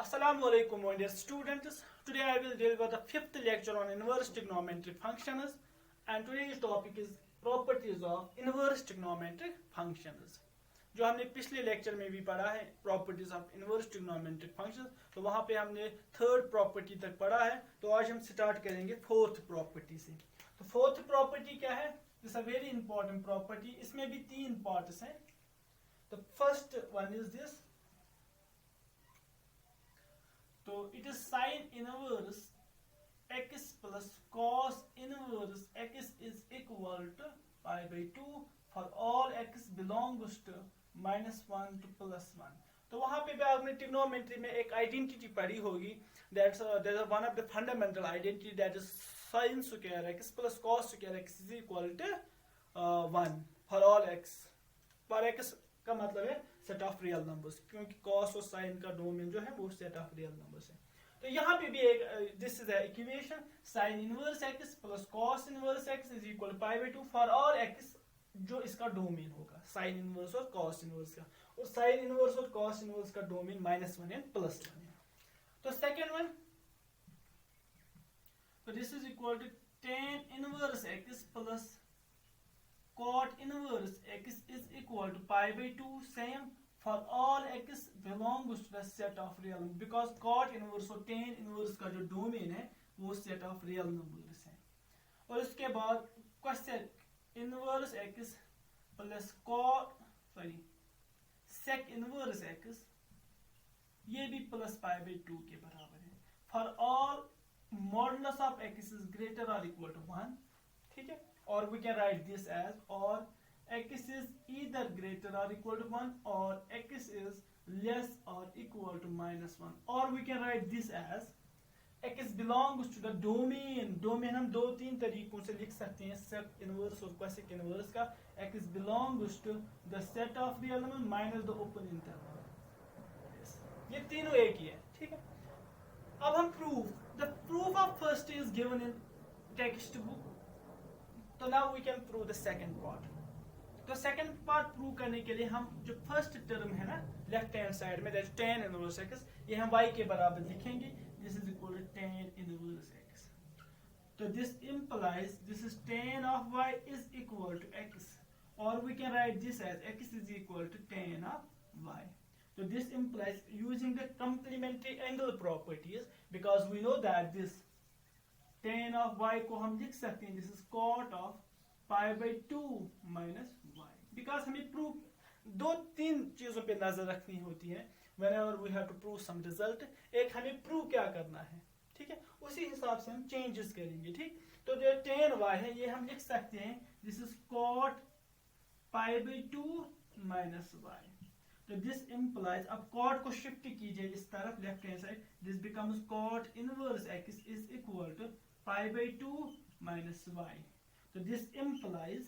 Assalamu alaikum, my dear students. Today I will deal with the fifth lecture on inverse trigonometric functions, and today's topic is properties of inverse trigonometric functions. जो हमने पिछले lecture में भी पढ़ा है properties of inverse trigonometric functions, तो वहां पे हमने थर्ड प्रॉपर्टी तक पढ़ा है। तो आज हम स्टार्ट करेंगे फोर्थ प्रॉपर्टी से। तो फोर्थ प्रॉपर्टी क्या है? This a very important property. इसमें भी तीन पार्ट्स हैं। तो फर्स्ट वन इज दिस, तो it is sine inverse x plus cos inverse x is equal to pi by 2 for all x belongs to -1 to +1। तो वहां पे भी आपने ट्रिग्नोमेट्री में एक आइडेंटिटी पढ़ी होगी, that's one of the fundamental identity, that is sin square x plus cos square x is equal to 1 for all x। For x का मतलब है सेट ऑफ रियल नंबर्स, क्योंकि cos और sin का डोमेन जो है वो सेट ऑफ रियल नंबर्स है। तो यहाँ पे भी एक this is the equation, sin inverse x plus cos inverse x is equal pi by 2 for all x, जो इसका डोमेन होगा साइन इनवर्स और कॉस इनवर्स का, और साइन इनवर्स और कॉस इनवर्स का डोमेन -1 एंड +1 है। तो सेकेंड वन, तो this is equal to tan inverse x plus cot inverse x is equal to pi by 2 same for all x belongs to the set of real number, because cot inverse और tan inverse का जो domain है वो set of real numbers है। और इसके बाद question inverse x plus sec inverse x, ये भी प्लस पाई बाई 2 के बराबर है for all modulus of x is greater और इक्वल टू 1। ठीक है, और we can write this as और x इज ईदर ग्रेटर और इक्वल टू 1 और x इज लेस और इक्वल टू -1, और we can write this as x belongs to the domain। Domain हम दो तीन तरीकों से लिख सकते हैं, सेक इनवर्स और क्वेसेक इनवर्स का। x belongs to the set of real number minus the open interval। ये तीनों एक ही है। ठीक है, अब हम the proof of first is given in textbook. तो now we can prove the second part. तो सेकंड पार्ट प्रूव करने के लिए हम जो फर्स्ट टर्म है ना लेफ्ट हैंड साइड में, दैट tan इनवर्स x, ये हम y के बराबर लिखेंगे। This is equal to tan inverse x। So this implies this is tan of y is equal to x, or we can write this as x is equal to tan of y। So this implies using the complementary angle properties, because we know that this tan of y को हम लिख सकते हैं, this is cot of pi by 2 minus y, because हमें proof दो तीन चीजों पे नजर रखनी होती है whenever we have to prove some result। एक हमें प्रूव क्या करना है, ठीक है, उसी हिसाब से हम चेंजेस करेंगे। ठीक, तो जो tan y है ये हम लिख सकते हैं this is cot pi by 2 minus y। तो दिस इंप्लाइज, अब cot को शिफ्ट कीजिए इस तरफ left hand side, this becomes cot inverse x is equal to pi by 2 minus y। तो this implies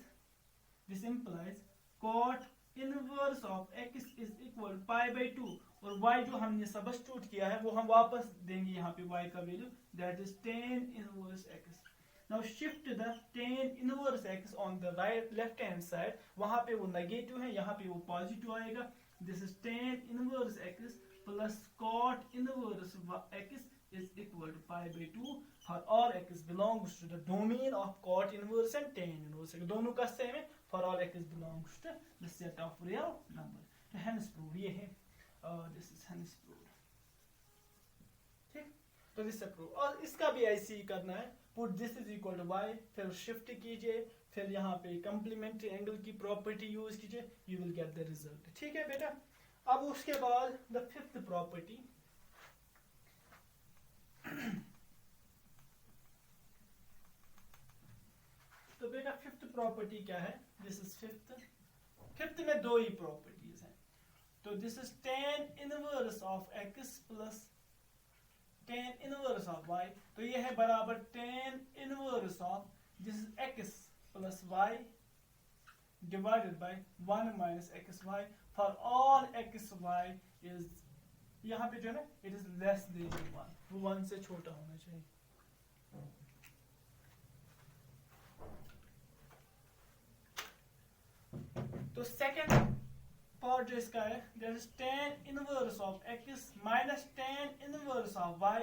cot inverse of x is equal pi by 2, और y जो हमने सब्स्टिट्यूट किया है वो हम वापस देंगे यहाँ पे y का value, that is tan inverse x। Now shift the tan inverse x on the right left hand side, वहां पे वो नेगेटिव है, यहाँ पे वो पॉजिटिव आएगा। This is tan inverse x plus cot inverse x is equal to pi by 2 for all x belongs to the domain of cot inverse and tan inverse। दोनों का सेम है, for all x belongs to the set of real number। तो hence proved ये है, this is hence proved। ठीक, तो this is proved। और इसका भी ऐसे ही करना है, put this is equal to y, फिर शिफ्ट कीजिए, फिर यहाँ पे complementary angle की प्रॉपर्टी यूज कीजिए, you will get the result। ठीक है बेटा, अब उसके बाद the fifth property। तो बेटा फिफ्थ प्रॉपर्टी क्या है? दिस इज फिफ्थ में दो ही प्रॉपर्टीज हैं। तो this is tan inverse of x plus tan inverse of y। तो ये है बराबर tan inverse of this is x plus y divided by 1 minus xy for all xy is, यहाँ पे जो है ना इट इज लेस देन 1, वो 1 से छोटा होना चाहिए। तो सेकेंड पार्ट जो इसका है that is tan inverse of x minus tan inverse of y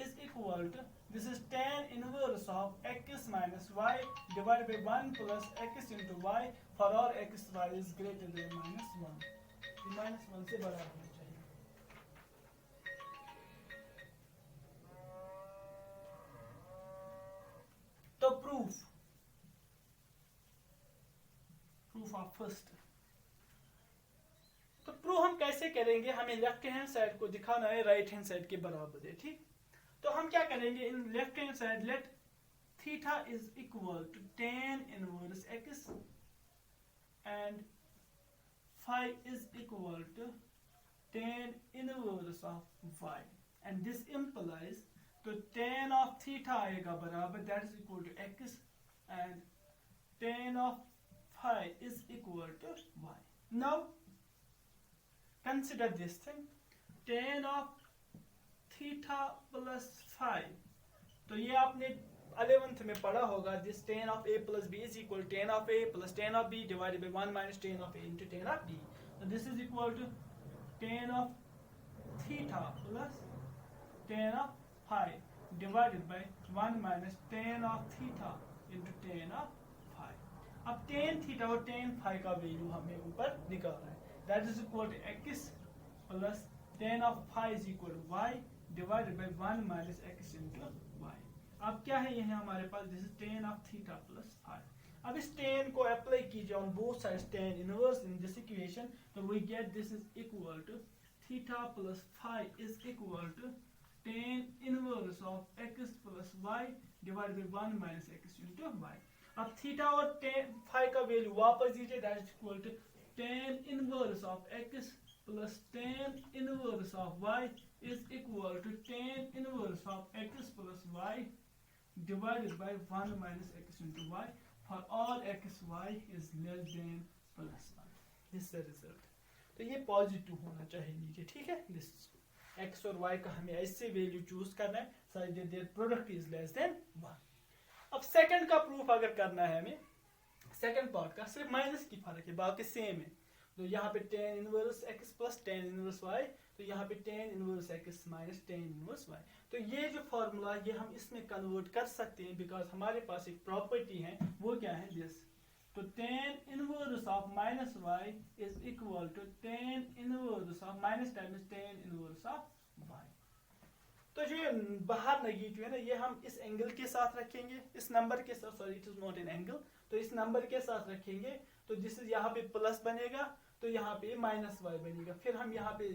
is equal to this is tan inverse of x minus y divided by 1 plus x into y for all x y is greater than minus 1. ये minus 1 से बड़ा होना चाहिए. तो proof of first. तो prove हम कैसे करेंगे? हमें लेफ्ट हैंड साइड को दिखाना है राइट हैंड साइड के बराबर है, ठीक? तो हम क्या करेंगे? In left hand side let theta is equal to tan inverse x and phi is equal to tan inverse of y and this implies तो tan ऑफ थीटा आएगा बराबर that is equal to x and tan of phi is equal to y. Now consider this thing, tan of theta plus phi. तो ये आपने 11th में पढ़ा होगा. This tan of a plus b is equal to tan of a plus tan of b divided by 1 minus tan of a into tan of b. So this is equal to tan of theta plus tan of phi divided by 1 minus tan of theta into tan of phi. अब tan theta और tan phi का value हमें ऊपर निकालना है. That is equal to x plus tan of phi is equal to y divided by 1 minus x into y. अब क्या है ये हमारे पास this is tan of theta plus phi. अब इस tan को अप्लाई कीजिए on both sides tan inverse in this equation, तो we get this is equal to theta plus phi is equal to tan inverse of x plus y divided by 1 minus x into y. अब theta और phi का value वापस दीजिए that is equal to tan inverse of x plus tan inverse of y is equal to tan inverse of x plus y divided by 1 minus x into y for all x y is less than plus 1. This is the result. तो ये positive होना चाहिए नीचे, ठीक है? This x और y का हमें ऐसे वैल्यू चूज करना है such that their product is less then 1. अब सेकंड का प्रूफ अगर करना है हमें, सेकंड पार्ट का सिर्फ माइनस की फर्क है, बाकी सेम है. तो यहाँ पे tan inverse x plus tan inverse y, तो यहाँ पे tan inverse x minus tan inverse y. तो ये जो फॉर्मूला ये हम इसमें कन्वर्ट कर सकते हैं बिकॉज हमारे पास एक प्रॉपर्टी है, वो क्या है दिस. तो tan inverse of minus y is equal to tan inverse of minus times tan inverse of y. तो जो बाहर नेगेटिव है ना, ये हम इस एंगल के साथ रखेंगे, इस नंबर के साथ, sorry it is not an angle, तो इस नंबर के साथ रखेंगे. तो दिस इज यहाँ पे प्लस बनेगा, तो यहाँ पे माइनस y बनेगा. फिर हम यहाँ पे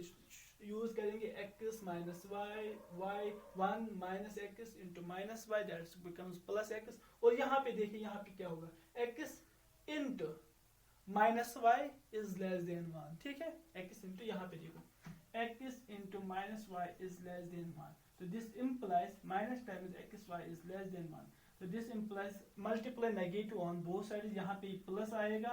यूज करेंगे x minus y, y 1 minus x into minus y that becomes plus x. और यहाँ पे देखिए यहाँ पे क्या होगा, x into minus y is less then 1, ठीक है? x इंटू यहाँ पे देखो x into minus y is less then 1. So this implies minus times xy is less than 1. So this implies multiply negative on both sides. यहाँ पे plus आएगा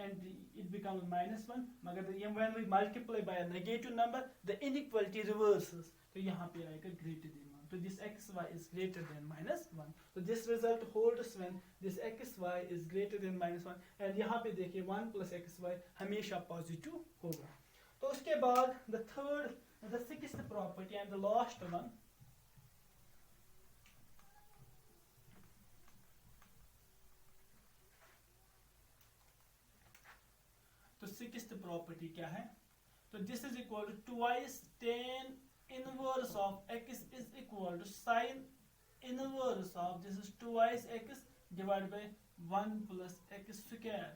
and it becomes minus 1. मगर when we multiply by a negative number, the inequality reverses. तो यहाँ पे आएगा greater than 1. So this xy is greater than minus 1. So this result holds when this xy is greater than minus 1. And यहाँ पे देखिए 1 plus xy हमेशा positive होगा. तो उसके बाद the sixth property and the last one, तो sixth property क्या है? तो this is equal to twice tan inverse of x is equal to sin inverse of this is twice x divided by 1 plus x square.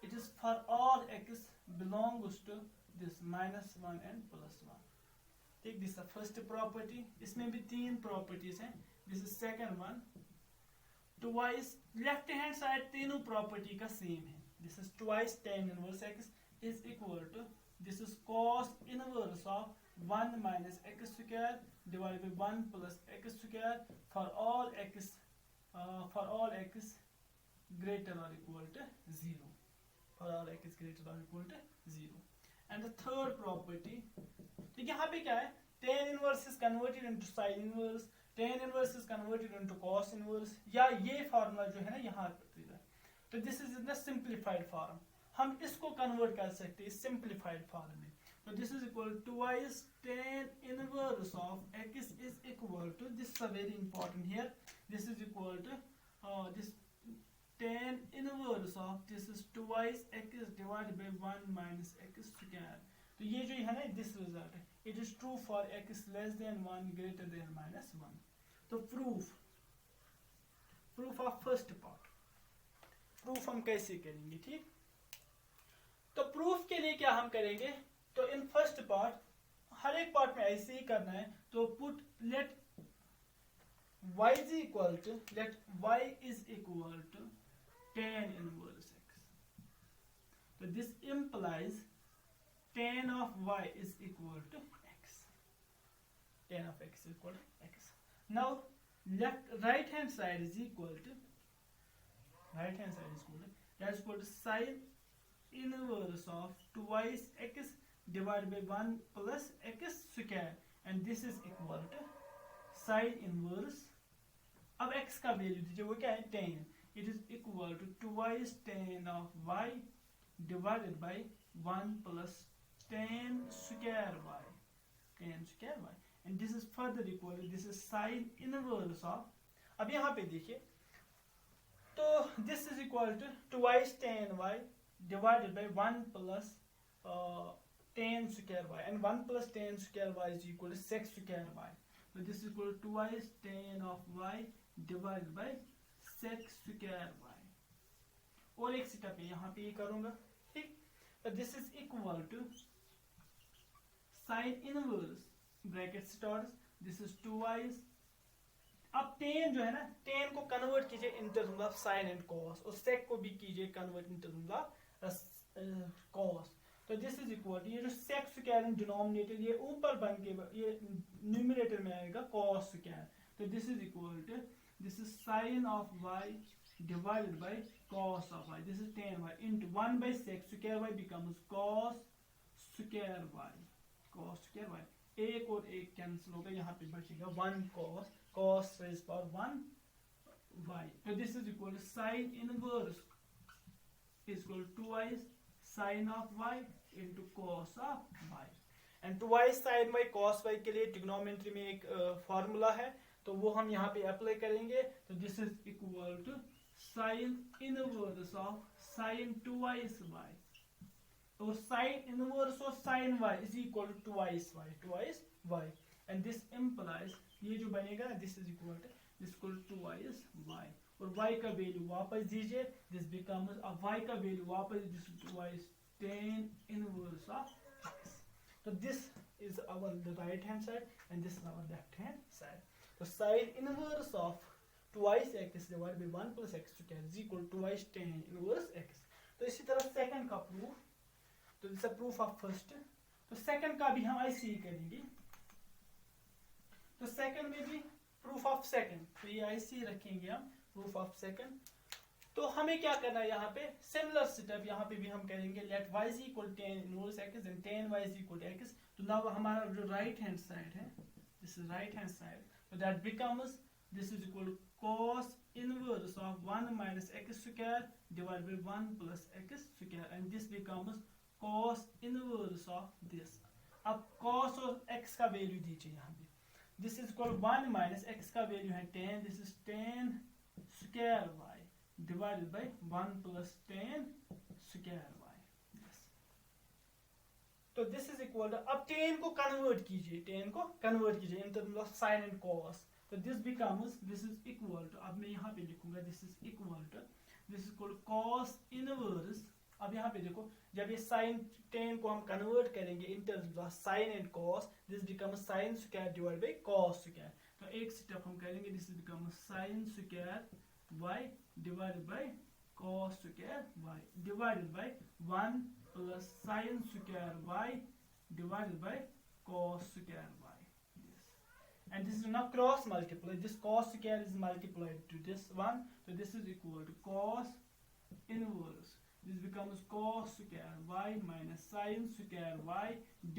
It is for all x belongs to this minus 1 and plus 1. ठीक, this is first property. इसमें भी 3 properties हैं. This is second one. Twice left hand side तीनों property का same है. This is twice tan inverse x is equal to this is cos inverse of 1 minus x square divided by 1 plus x square for all x greater or equal to 0. For all x greater or equal to 0. And the third property, तो यहाँ पे क्या है, tan inverse is converted into sin inverse, tan inverse is converted into cos inverse, या ये formula जो है ना यहाँ पे, तो this is in the simplified form. हम इसको कन्वर्ट कर सकते हैं सिंप्लीफाइड फॉर्म में. तो this is equal to twice tan inverse of x is equal to, this is a very important here, this is equal to this tan inverse of this is twice x divided by 1 minus x square. तो ये जो है ना this result है, it is true for x less than 1 greater than minus 1. तो proof of first part, proof हम कैसे करेंगे. ठीक, तो प्रूफ के लिए क्या हम करेंगे, तो इन फर्स्ट पार्ट हर एक पार्ट में ऐसे ही करना है. तो put let y is equal to, let y is equal to tan inverse x. So this implies tan of y is equal to x. Tan of x is equal to x. Now right hand side is equal to that's equal to sin inverse of twice x divided by 1 plus x square, and this is equal to sin inverse. अब x का value दीजिए, वो क्या है tan. It is equal to twice tan of y divided by 1 plus tan square y, and this is further equal to, this is sin inverse of. अब यहाँ पे देखिए, तो this is equal to twice tan y divided by 1 plus tan square y, and 1 plus tan square y is equal to sec square y. So this is equal to twice tan of y divided by sec square y. और एक step यहाँ पे ये करूंगा. ठीक, तो this is equal to sine inverse bracket start, this is twice. अब tan जो है ना, tan को कन्वर्ट कीजिए in terms of sin and cos, और sec को भी कीजिए convert in terms of cos. तो दिस इज इक्वल टू, ये जो sec स्क्वायर इन डिनोमिनेटर, ये ऊपर बन के ये न्यूमरेटर में आएगा cos स्क्वायर. तो this is equal to, this is sin of y divided by cos of y, this is tan y into 1 by sec square y becomes cos square y. एक और एक कैंसिल होगा, यहाँ पे बचेगा 1 cos raised power 1 y. तो this is equal to sin inverse is equal to twice sin of y into cos of y. and twice sin y cos y के लिए ट्रिग्नोमेट्री में एक फॉर्मूला है, तो वो हम यहाँ पे अप्लाई करेंगे. तो this is equal to sine inverse of sine twice y, तो sine inverse of sine y is equal to twice y, and this implies, ये जो बनेगा this is equal to twice y, और y का value वापस दीजिए, this becomes, अब y का वैल्यू वापस, this is twice tan inverse of x. तो this is our right hand side and this is our left hand side. तो sin inverse of twice x divided by 1 plus x square is equal to twice tan inverse x. तो इसी तरह second का proof, तो this is proof of first. तो second का भी हम ऐसे ही करेंगे. तो सेकंड में भी प्रूफ ऑफ सेकंड, तो ये ऐसे ही रखेंगे हम प्रूफ ऑफ सेकंड. तो हमें क्या करना है, यहाँ पे सिमिलर स्टेप यहाँ पे भी हम करेंगे. Let y is equal to tan inverse x and tan y is equal to x. तो नाउ हमारा जो राइट हैंड साइड है, this is right hand side. So that becomes, this is equal to cos inverse of 1 minus x square divided by 1 plus x square, and this becomes cos inverse of this. अब cos और x का value दीजिए यहाँ पे. This is equal to 1 minus x का value है tan, this is tan square y divided by 1 plus tan square y. तो this is equal to, अब tan को कन्वर्ट कीजिए in terms of sin and cos. तो this becomes, this is equal to, अब मैं यहाँ पे लिखूंगा this is equal to, this is equal to cos inverse. अब यहाँ पे देखो, जब ये sin tan को हम कन्वर्ट करेंगे इन terms of sin and cos, this becomes sin square divided by cos square. तो एक स्टेप हम करेंगे, this becomes sin square y divided bye cos square y divided by 1 plus sin square y divided by cos square y. Yes. And this is now cross multiply. This cos square is multiplied to this one. So this is equal to cos inverse. This becomes cos square y minus sin square y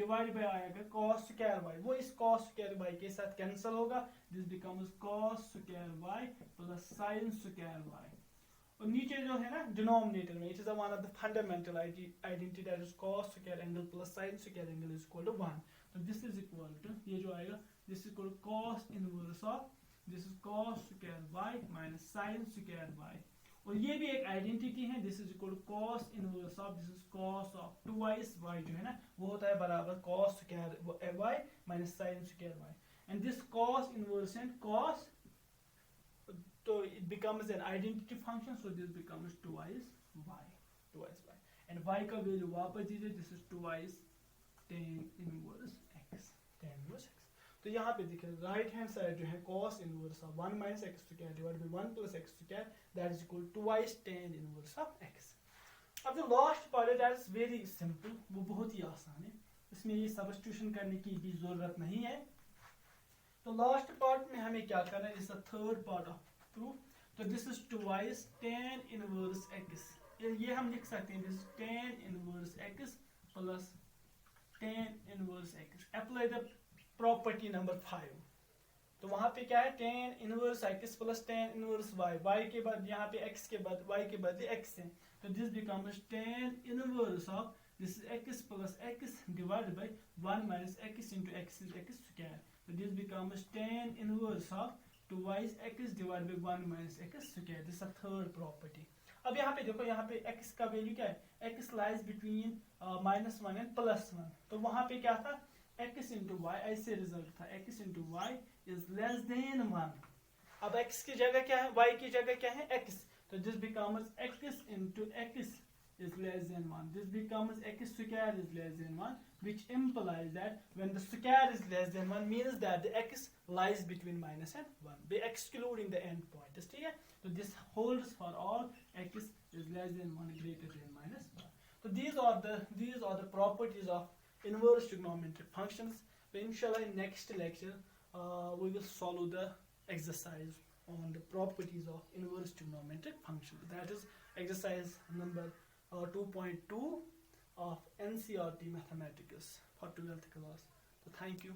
divided by आएगा cos square y. वो इस cos square y के साथ cancel होगा. This becomes cos square y plus sin square y. और नीचे जो है ना डिनोमिनेटर में, it is one of the fundamental identity that is cos square angle plus sin square angle is equal to 1. तो दिस इज इक्वल टू, ये जो आएगा this is equal to cos inverse of this is cos square y minus sin square y. और ये भी एक identity है, this is equal to cos inverse of this is cos of twice y जो है ना वो होता है बराबर cos square y minus sin square y. And this cos inverse and cos, so it becomes an identity function, so this becomes twice y, and y का value वापस दीजिए, this is twice tan inverse x, tan inverse x. तो यहाँ पे देखिए right hand side जो है cos inverse of 1 minus x square divide by 1 plus x square that is equal to twice tan inverse of x. अब जो last part है that is very simple, वो बहुत ही आसान है, इसमें ये सब्स्टिट्यूशन करने की भी जरूरत नहीं है. तो लास्ट पार्ट में हमें क्या करना है, is the third part of proof. तो this is twice tan inverse x, ये हम लिख सकते हैं, this tan inverse x plus tan inverse x. Apply the property number 5. तो वहां पे क्या है, tan inverse x plus tan inverse y, y के बाद यहाँ पे x के बाद y के बदले x है, तो this becomes tan inverse of this is x plus x divided by 1 minus x into x is x square. So this becomes tan inverse of twice x divided by 1 minus x square. This is a third property. अब यहाँ पे देखो, यहाँ पे x का value क्या है, x lies between -1 and +1. तो वहाँ पे क्या था, x into y, ऐसे रिजल्ट था, x into y is less than 1. अब x की जगह क्या है, y की जगह क्या है, x. तो this becomes x into x is less than 1. This becomes x square is less than 1, which implies that when the square is less than 1 means that the x lies between minus and 1, by excluding the end point. ठीक है, so this holds for all x is less than 1 greater than minus 1. So these are the properties of inverse trigonometric functions. So inshallah in next lecture we will solve the exercise on the properties of inverse trigonometric functions. That is exercise number 2.2 of NCERT mathematics for 12th class. So thank you.